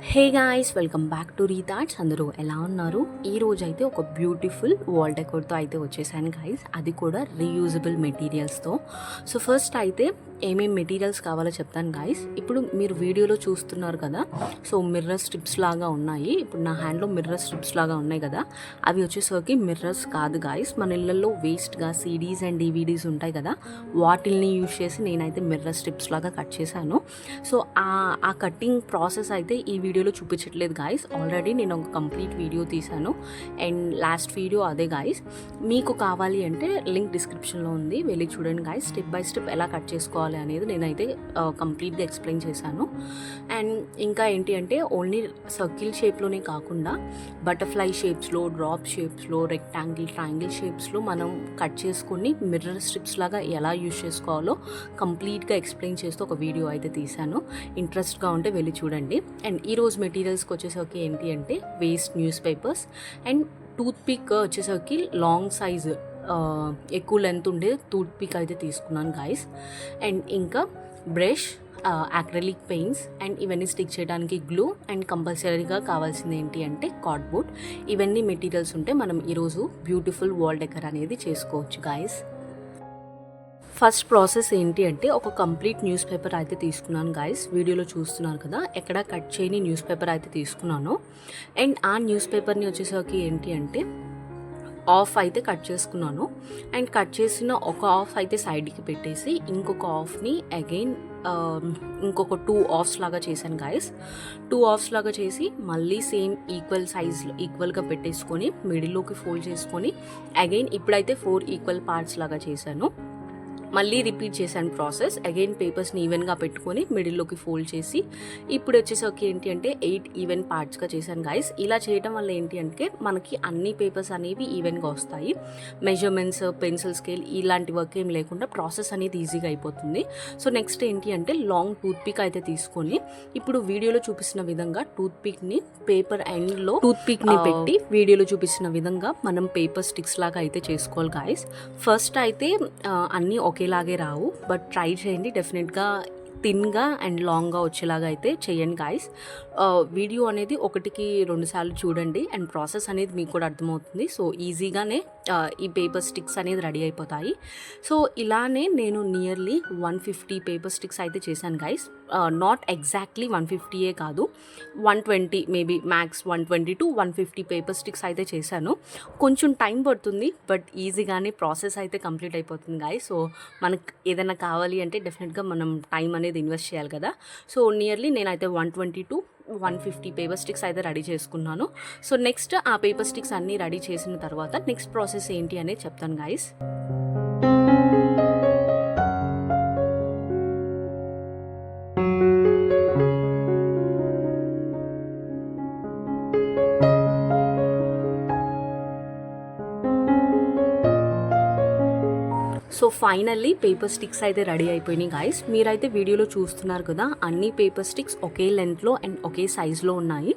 Hey guys, welcome back to Rethoughts. అందరూ ఎలా ఉన్నారు? ఈ రోజు అయితే ఒక బ్యూటిఫుల్ వాల్ డెకోర్తో అయితే వచ్చేసాను గాయ్స్, అది కూడా రీయూజబుల్ మెటీరియల్స్తో. సో ఫస్ట్ అయితే ఏమేమి మెటీరియల్స్ కావాలో చెప్తాను గాయ్స్. ఇప్పుడు మీరు వీడియోలో చూస్తున్నారు కదా, సో మిర్రర్ స్ట్రిప్స్ లాగా ఉన్నాయి. ఇప్పుడు నా హ్యాండ్లో మిర్రర్ స్ట్రిప్స్ లాగా ఉన్నాయి కదా, అవి వచ్చేసరికి మిర్రర్స్ కాదు గాయ్స్. మన ఇళ్ళల్లో వేస్ట్గా సీడీస్ అండ్ డివిడీస్ ఉంటాయి కదా, వాటిల్ని యూజ్ చేసి నేనైతే మిర్రర్ స్ట్రిప్స్ లాగా కట్ చేశాను. సో ఆ కటింగ్ ప్రాసెస్ అయితే ఈ వీడియోలో చూపించట్లేదు గాయస్. ఆల్రెడీ నేను ఒక కంప్లీట్ వీడియో తీశాను అండ్ లాస్ట్ వీడియో అదే గాయస్. మీకు కావాలి అంటే లింక్ డిస్క్రిప్షన్లో ఉంది, వెళ్ళి చూడండి గాయస్. స్టెప్ బై స్టెప్ ఎలా కట్ చేసుకోవాలి అనేది నేనైతే కంప్లీట్గా ఎక్స్ప్లెయిన్ చేశాను. అండ్ ఇంకా ఏంటి అంటే ఓన్లీ సర్కిల్ షేప్లోనే కాకుండా బటర్ఫ్లై షేప్స్లో, డ్రాప్ షేప్స్లో, రెక్టాంగిల్, ట్రయాంగిల్ షేప్స్లో మనం కట్ చేసుకొని మిర్రర్ స్ట్రిప్స్ లాగా ఎలా యూజ్ చేసుకోవాలో కంప్లీట్గా ఎక్స్ప్లెయిన్ చేస్తూ ఒక వీడియో అయితే తీశాను. ఇంట్రెస్ట్గా ఉంటే వెళ్ళి చూడండి. అండ్ ఈరోజు మెటీరియల్స్కి వచ్చేసరికి ఏంటి అంటే waste newspapers and toothpick వచ్చేసరికి లాంగ్ సైజ్, ఎక్కువ లెంత్ ఉండే టూత్ పిక్ అయితే తీసుకున్నాను గాయస్. అండ్ ఇంకా బ్రష్, యాక్రిలిక్ పెయింట్స్ అండ్ ఇవన్నీ స్టిక్ చేయడానికి గ్లూ అండ్ కంపల్సరీగా కావాల్సింది ఏంటి అంటే కార్డ్బోర్డ్. ఇవన్నీ మెటీరియల్స్ ఉంటే మనం ఈరోజు బ్యూటిఫుల్ వాల్ డెకర్ అనేది చేసుకోవచ్చు గాయస్. ఫస్ట్ ప్రాసెస్ ఏంటి అంటే ఒక కంప్లీట్ న్యూస్ పేపర్ అయితే తీసుకున్నాను గాయస్. వీడియోలో చూస్తున్నారు కదా, ఎక్కడ కట్ చేయని న్యూస్ పేపర్ అయితే తీసుకున్నాను. అండ్ ఆ న్యూస్ పేపర్ని వచ్చేసరికి ఏంటి అంటే ఆఫ్ అయితే కట్ చేసుకున్నాను. అండ్ కట్ చేసిన ఒక ఆఫ్ అయితే సైడ్కి పెట్టేసి ఇంకొక ఆఫ్ని అగైన్ ఇంకొక 2 ఆఫ్స్ లాగా చేశాను గాయస్. 2 ఆఫ్స్ లాగా చేసి మళ్ళీ సేమ్ ఈక్వల్ సైజ్లో ఈక్వల్గా పెట్టేసుకొని మిడిల్లోకి ఫోల్డ్ చేసుకొని అగైన్ ఇప్పుడైతే 4 ఈక్వల్ పార్ట్స్ లాగా చేశాను. మళ్ళీ రిపీట్ చేశాను ప్రాసెస్. అగైన్ పేపర్స్ని ఈవెన్గా పెట్టుకొని మిడిల్లోకి ఫోల్డ్ చేసి ఇప్పుడు వచ్చేసరికి ఏంటి అంటే 8 ఈవెన్ పార్ట్స్గా చేశాను గాయస్. ఇలా చేయడం వల్ల ఏంటి అంటే మనకి అన్ని పేపర్స్ అనేవి ఈవెన్గా వస్తాయి. మెజర్మెంట్స్, పెన్సిల్ స్కేల్ ఇలాంటి వర్క్ ఏం లేకుండా ప్రాసెస్ అనేది ఈజీగా అయిపోతుంది. సో నెక్స్ట్ ఏంటి అంటే లాంగ్ టూత్ పిక్ అయితే తీసుకొని ఇప్పుడు వీడియోలో చూపిస్తున్న విధంగా టూత్ పిక్ని పేపర్ ఎండ్లో టూత్ పిక్ని పెట్టి వీడియోలో చూపిస్తున్న విధంగా మనం పేపర్ స్టిక్స్ లాగా అయితే చేసుకోవాలి గాయస్. ఫస్ట్ అయితే అన్నీ ఒకేలాగే రావు, బట్ ట్రై చేయండి. డెఫినెట్గా థిన్గా అండ్ లాంగ్గా వచ్చేలాగా అయితే చేయండి గాయస్. వీడియో అనేది 1-2 సార్లు చూడండి అండ్ ప్రాసెస్ అనేది మీకు కూడా అర్థమవుతుంది. సో ఈజీగానే ఈ పేపర్ స్టిక్స్ అనేది రెడీ అయిపోతాయి. సో ఇలానే నేను నియర్లీ 150 పేపర్ స్టిక్స్ అయితే చేశాను గాయస్. నాట్ ఎగ్జాక్ట్లీ 150 కాదు, 120 maybe max 120 to 150 paper sticks అయితే చేశాను. కొంచెం టైం పడుతుంది, బట్ ఈజీగానే ప్రాసెస్ అయితే కంప్లీట్ అయిపోతుంది గాయస్. సో మనకు ఏదైనా కావాలి అంటే డెఫినెట్గా మనం టైం అనేది ఇన్వెస్ట్ చేయాలి కదా. సో నియర్లీ నేనైతే 120 to 150 పేపర్ స్టిక్స్ అయితే రెడీ చేసుకున్నాను. సో నెక్స్ట్ ఆ పేపర్ స్టిక్స్ అన్నీ రెడీ చేసిన తర్వాత నెక్స్ట్ ప్రాసెస్ ఏంటి అనేది చెప్తాను guys. So finally paper sticks అయితే రెడీ అయిపోయినాయి గాయస్. మీరైతే వీడియోలో చూస్తున్నారు కదా, అన్ని పేపర్ స్టిక్స్ ఒకే లెంత్లో అండ్ ఒకే సైజులో ఉన్నాయి.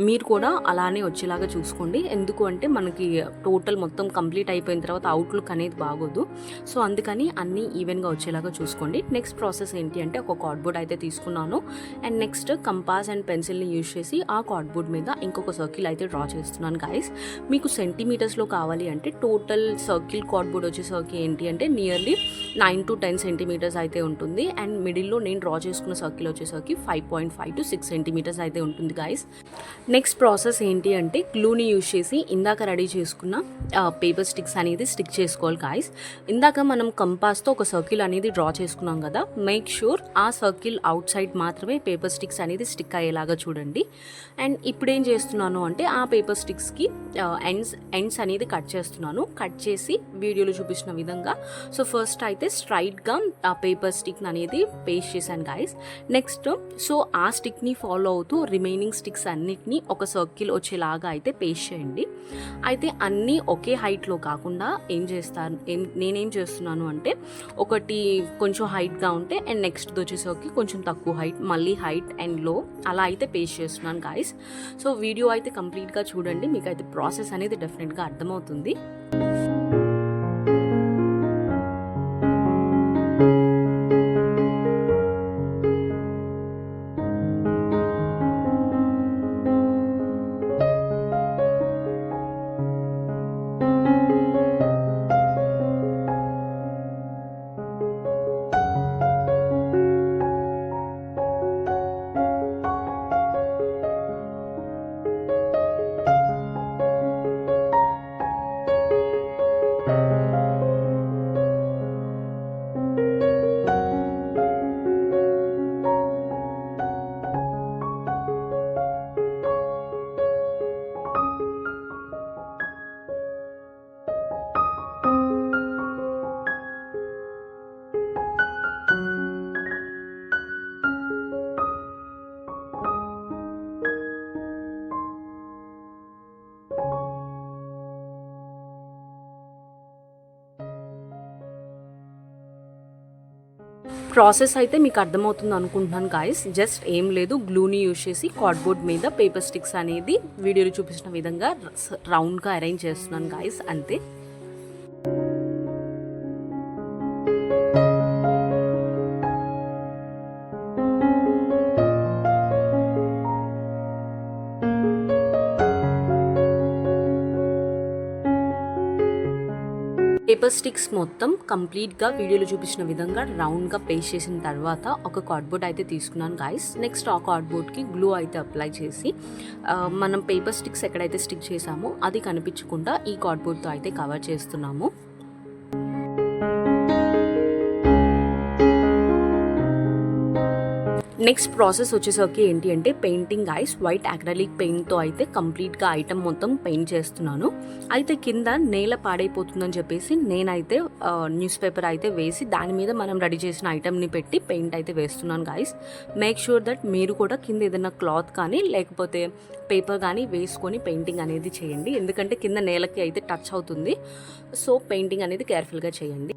మీరు కూడా అలానే వచ్చేలాగా చూసుకోండి. ఎందుకు అంటే మనకి టోటల్ మొత్తం కంప్లీట్ అయిపోయిన తర్వాత అవుట్లుక్ అనేది బాగోదు. సో అందుకని అన్నీ ఈవెన్గా వచ్చేలాగా చూసుకోండి. నెక్స్ట్ ప్రాసెస్ ఏంటి అంటే ఒక కార్డ్బోర్డ్ అయితే తీసుకున్నాను అండ్ నెక్స్ట్ కంపాస్ అండ్ పెన్సిల్ని యూజ్ చేసి ఆ కార్డ్బోర్డ్ మీద ఇంకొక సర్కిల్ అయితే డ్రా చేస్తున్నాను గాయస్. మీకు సెంటీమీటర్స్లో కావాలి అంటే టోటల్ సర్కిల్ కార్డ్బోర్డ్ వచ్చేసరికి ఏంటి అంటే నియర్లీ 9 to 10 సెంటీమీటర్స్ అయితే ఉంటుంది. అండ్ మిడిల్లో నేను డ్రా చేసుకున్న సర్కిల్ వచ్చేసరికి 5.5 to 6 సెంటీమీటర్స్ అయితే ఉంటుంది గాయస్. నెక్స్ట్ ప్రాసెస్ ఏంటి అంటే గ్లూని యూజ్ చేసి ఇందాక రెడీ చేసుకున్న పేపర్ స్టిక్స్ అనేది స్టిక్ చేసుకోవాలి గాయస్. ఇందాక మనం కంపాస్తో ఒక సర్కిల్ అనేది డ్రా చేసుకున్నాం కదా, మేక్ షూర్ ఆ సర్కిల్ అవుట్ సైడ్ మాత్రమే పేపర్ స్టిక్స్ అనేది స్టిక్ అయ్యేలాగా చూడండి. అండ్ ఇప్పుడు ఏం చేస్తున్నాను అంటే ఆ పేపర్ స్టిక్స్కి ఎండ్స్ అనేది కట్ చేస్తున్నాను. కట్ చేసి వీడియోలో చూపించిన విధంగా సో ఫస్ట్ అయితే స్ట్రైట్గా ఆ పేపర్ స్టిక్ అనేది పేస్ట్ చేశాను గాయస్. నెక్స్ట్ సో ఆ స్టిక్ని ఫాలో అవుతూ రిమైనింగ్ స్టిక్స్ అన్నిటినీ ఒక సర్కిల్ వచ్చేలాగా అయితే పేస్ట్ చేయండి. అయితే అన్నీ ఒకే హైట్లో కాకుండా నేనేం చేస్తున్నాను అంటే ఒకటి కొంచెం హైట్గా ఉంటే అండ్ నెక్స్ట్ వచ్చేసరికి కొంచెం తక్కువ హైట్, మళ్ళీ హైట్ అండ్ లో అలా అయితే పేస్ట్ చేస్తున్నాను గాయస్. సో వీడియో అయితే కంప్లీట్గా చూడండి, మీకు అయితే ప్రాసెస్ అనేది డెఫినెట్గా అర్థమవుతుంది. ప్రాసెస్ అయితే మీకు అర్థమవుతుంది అనుకుంటున్నాను గాయస్. జస్ట్ ఏం లేదు, గ్లూని యూజ్ చేసి కార్డ్బోర్డ్ మీద పేపర్ స్టిక్స్ అనేది వీడియోలో చూపించిన విధంగా రౌండ్గా అరేంజ్ చేస్తున్నాను గాయస్, అంతే. పేపర్ స్టిక్స్ మొత్తం కంప్లీట్గా వీడియోలో చూపించిన విధంగా రౌండ్గా పేస్ట్ చేసిన తర్వాత ఒక కార్డ్బోర్డ్ అయితే తీసుకున్నాను గాయస్. నెక్స్ట్ ఆ కార్డ్బోర్డ్కి గ్లూ అయితే అప్లై చేసి మనం పేపర్ స్టిక్స్ ఎక్కడైతే స్టిక్ చేసామో అది కనిపించకుండా ఈ కార్డ్బోర్డ్తో అయితే కవర్ చేస్తున్నాము. నెక్స్ట్ ప్రాసెస్ వచ్చేసరికి ఏంటి అంటే పెయింటింగ్ గాయస్. వైట్ అక్రిలిక్ పెయింట్తో అయితే కంప్లీట్గా ఐటమ్ మొత్తం పెయింట్ చేస్తున్నాను. అయితే కింద నేల పాడైపోతుందని చెప్పేసి నేనైతే న్యూస్ పేపర్ అయితే వేసి దాని మీద మనం రెడీ చేసిన ఐటమ్ని పెట్టి పెయింట్ అయితే వేస్తున్నాను గాయస్. మేక్ షూర్ దట్ మీరు కూడా కింద ఏదైనా క్లాత్ కానీ లేకపోతే పేపర్ కానీ వేసుకొని పెయింటింగ్ అనేది చేయండి, ఎందుకంటే కింద నేలకి అయితే టచ్ అవుతుంది. సో పెయింటింగ్ అనేది కేర్ఫుల్గా చేయండి.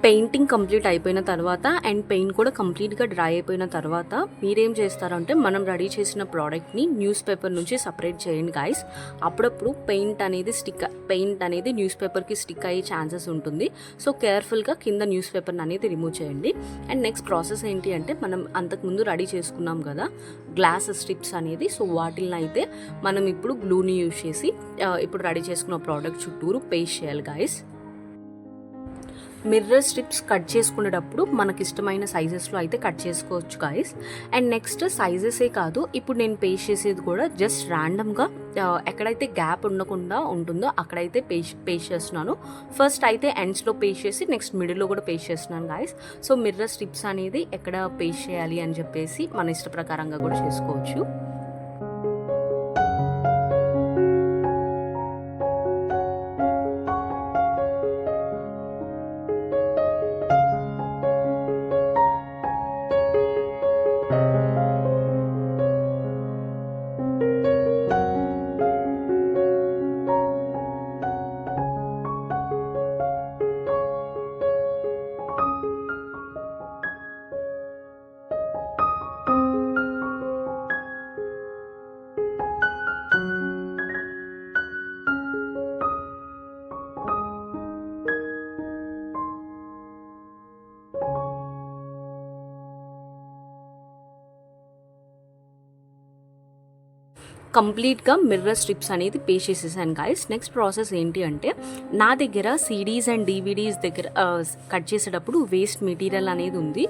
పెయింటింగ్ కంప్లీట్ అయిపోయిన తర్వాత అండ్ పెయింట్ కూడా కంప్లీట్గా డ్రై అయిపోయిన తర్వాత మీరేం చేస్తారంటే మనం రెడీ చేసిన ప్రోడక్ట్ని న్యూస్ పేపర్ నుంచి సపరేట్ చేయండి గాయస్. అప్పుడప్పుడు పెయింట్ అనేది న్యూస్ పేపర్కి స్టిక్ అయ్యే ఛాన్సెస్ ఉంటుంది. సో కేర్ఫుల్గా కింద న్యూస్ పేపర్ని అనేది రిమూవ్ చేయండి. అండ్ నెక్స్ట్ ప్రాసెస్ ఏంటి అంటే మనం అంతకుముందు రెడీ చేసుకున్నాం కదా గ్లాస్ స్ట్రిప్స్ అనేది, సో వాటిని అయితే మనం ఇప్పుడు గ్లూని యూజ్ చేసి ఇప్పుడు రెడీ చేసుకున్న ప్రోడక్ట్ చుట్టూరు పేస్ట్ చేయాలి గాయస్. మిర్రర్ స్ట్రిప్స్ కట్ చేసుకునేటప్పుడు మనకి ఇష్టమైన సైజెస్లో అయితే కట్ చేసుకోవచ్చు గాయస్. అండ్ నెక్స్ట్ సైజెసే కాదు, ఇప్పుడు నేను పేస్ట్ చేసేది కూడా జస్ట్ ర్యాండమ్గా ఎక్కడైతే గ్యాప్ ఉండకుండా ఉంటుందో అక్కడైతే పేస్ట్ చేస్తున్నాను. ఫస్ట్ అయితే ఎండ్స్లో పేస్ట్ చేసి నెక్స్ట్ మిడిల్లో కూడా పేస్ట్ చేస్తున్నాను గాయస్. సో మిర్రర్ స్ట్రిప్స్ అనేది ఎక్కడ పేస్ట్ చేయాలి అని చెప్పేసి మన ఇష్ట ప్రకారంగా కూడా చేసుకోవచ్చు. కంప్లీట్గా మిర్రర్ స్ట్రిప్స్ అనేది పేస్ట్ చేసేసాను గాయస్. నెక్స్ట్ ప్రాసెస్ ఏంటి అంటే నా దగ్గర సిడీస్ అండ్ డివిడీస్ దగ్గర కట్ చేసేటప్పుడు వేస్ట్ మెటీరియల్ అనేది ఉంది.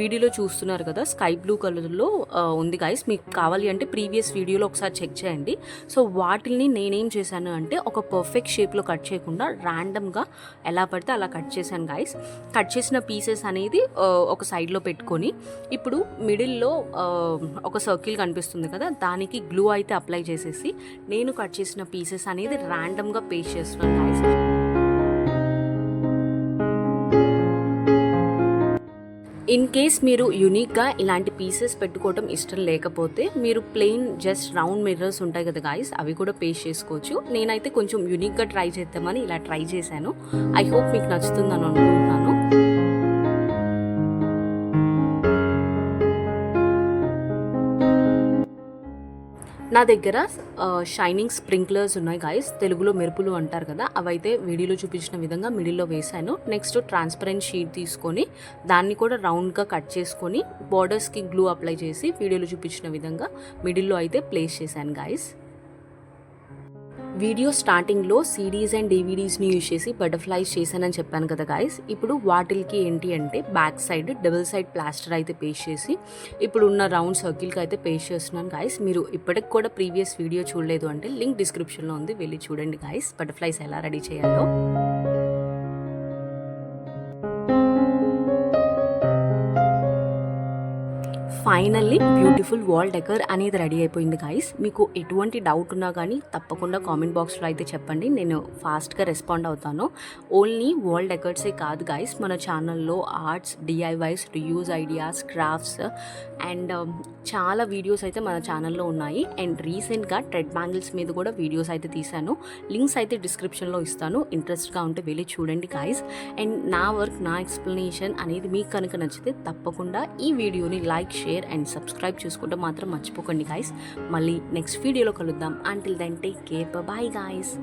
వీడియోలో చూస్తున్నారు కదా స్కై బ్లూ కలర్లో ఉంది గాయస్. మీకు కావాలి అంటే ప్రీవియస్ వీడియోలో ఒకసారి చెక్ చేయండి. సో వాటిని నేనేం చేశాను అంటే ఒక పర్ఫెక్ట్ షేప్లో కట్ చేయకుండా ర్యాండమ్గా ఎలా పడితే అలా కట్ చేశాను గాయస్. కట్ చేసిన పీసెస్ అనేది ఒక సైడ్లో పెట్టుకొని ఇప్పుడు మిడిల్లో ఒక సర్కిల్ కనిపిస్తుంది కదా దానికి గ్లూ అయితే అప్లై చేసేసి నేను కట్ చేసిన పీసెస్ అనేది ర్యాండమ్గా పేస్ట్ చేస్తున్నాను గాయస్. ఇన్ కేస్ మీరు యూనిక్గా ఇలాంటి పీసెస్ పెట్టుకోవడం ఇష్టం లేకపోతే మీరు ప్లెయిన్ జస్ట్ రౌండ్ మిర్రర్స్ ఉంటాయి కదా గాయస్ అవి కూడా పేస్ట్ చేసుకోవచ్చు. నేనైతే కొంచెం యూనిక్గా ట్రై చేద్దామని ఇలా ట్రై చేశాను. ఐ హోప్ మీకు నచ్చుతుందని అనుకుంటున్నాను. నా దగ్గర షైనింగ్ స్ప్రింక్లర్స్ ఉన్నాయి గాయస్, తెలుగులో మెరుపులు అంటారు కదా, అవైతే వీడియోలో చూపించిన విధంగా మిడిల్లో వేశాను. నెక్స్ట్ ట్రాన్స్పరెంట్ షీట్ తీసుకొని దాన్ని కూడా రౌండ్గా కట్ చేసుకొని బార్డర్స్కి గ్లూ అప్లై చేసి వీడియోలో చూపించిన విధంగా మిడిల్లో అయితే ప్లేస్ చేశాను గాయస్. వీడియో స్టార్టింగ్లో సిడీస్ అండ్ డివిడీస్ని యూజ్ చేసి బటర్ఫ్లైస్ చేశానని చెప్పాను కదా గాయస్. ఇప్పుడు వాటికి ఏంటి అంటే back side double side plaster అయితే పేస్ట్ చేసి ఇప్పుడు ఉన్న రౌండ్ సర్కిల్కి అయితే పేస్ట్ చేస్తున్నాను గాయస్. మీరు ఇప్పటికి కూడా ప్రీవియస్ వీడియో చూడలేదు అంటే లింక్ డిస్క్రిప్షన్లో ఉంది, వెళ్ళి చూడండి గాయస్ బటర్ఫ్లైస్ ఎలా రెడీ చేయాలో. ఫైనల్లీ బ్యూటిఫుల్ వాల్ డెకర్ అనేది రెడీ అయిపోయింది గైస్. మీకు ఎటువంటి డౌట్ ఉన్నా కానీ తప్పకుండా కామెంట్ బాక్స్లో అయితే చెప్పండి, నేను ఫాస్ట్గా రెస్పాండ్ అవుతాను. ఓన్లీ వాల్ డెకర్సే కాదు గైస్, మన ఛానల్లో arts, DIYs, reuse ideas, crafts and చాలా వీడియోస్ అయితే మన ఛానల్లో ఉన్నాయి. అండ్ రీసెంట్గా ట్రెడ్ బ్యాంగిల్స్ మీద కూడా వీడియోస్ అయితే తీశాను. లింక్స్ అయితే డిస్క్రిప్షన్లో ఇస్తాను, ఇంట్రెస్ట్గా ఉంటే వెళ్ళి చూడండి గైస్. అండ్ నా వర్క్, నా ఎక్స్ప్లెనేషన్ అనేది మీకు కనుక నచ్చితే తప్పకుండా ఈ వీడియోని లైక్, షేర్ అండ్ సబ్స్క్రైబ్ చేసుకుంటే మాత్రం మర్చిపోకండి గైస్. మళ్ళీ నెక్స్ట్ వీడియోలో కలుద్దాం. Until then take care, bye guys.